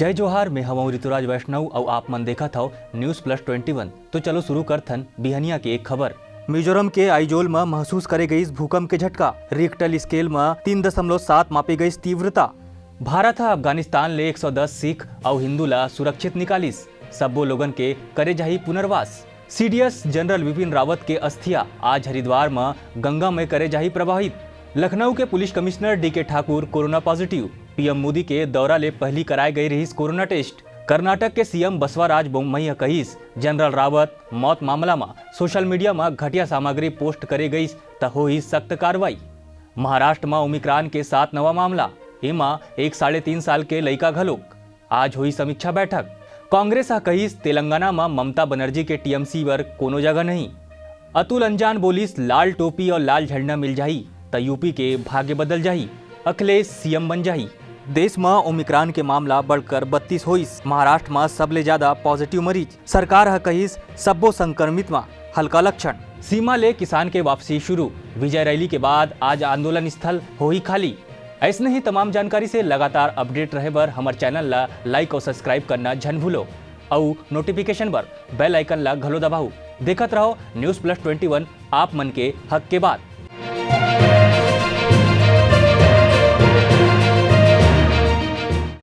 जय जोहार में हम ऋतुराज वैष्णव और आप मन देखा था न्यूज प्लस 21। तो चलो शुरू करथन बिहनिया की एक खबर। मिजोरम के आइजोल में महसूस करे गई भूकंप के झटका। रिक्टर स्केल में 3.7 मापी गई तीव्रता। भारत अफगानिस्तान ले 110 सिख और हिंदू ला सुरक्षित निकालिस। सबो लोगन के करे जाही पुनर्वास। सीडीएस जनरल विपिन रावत के अस्थिया आज हरिद्वार में गंगा में करे जाही प्रवाहित। लखनऊ के पुलिस कमिश्नर डी के Thakur corona positive. PM Modi के दौरा ले पहली कराए गई रही कोरोना टेस्ट। कर्नाटक के सीएम बसवराज बोम्मई कहिस जनरल रावत मौत मामला में सोशल मीडिया में घटिया सामग्री पोस्ट करे गई तो होई सख्त कार्रवाई। महाराष्ट्र में ओमिक्रॉन के 7 नवा मामला। एमा एक 3.5 साल के लड़का घलोक। आज हुई समीक्षा बैठक। कांग्रेस कहिस तेलंगाना में ममता बनर्जी के टीएमसी वर कोनो जगह नहीं। अतुल अंजान बोलिस लाल टोपी और लाल झंडा मिल जाही तो यूपी के भाग्य बदल जाही। अखिलेश सीएम बन जाही। देश में ओमिक्रॉन के मामला बढ़कर 32 होइस। महाराष्ट्र में सबले ज्यादा पॉजिटिव मरीज। सरकार कहिस सबो संक्रमित में हल्का लक्षण। सीमा ले किसान के वापसी शुरू। विजय रैली के बाद आज आंदोलन स्थल हो ही खाली। ऐसे ही तमाम जानकारी से लगातार अपडेट रहे बर हमारे चैनल ला लाइक और सब्सक्राइब करना झन भूलो और नोटिफिकेशन बर बेल आइकन ला घलो दबाओ। देखत रहो न्यूज प्लस 21 आप मन के हक के बात।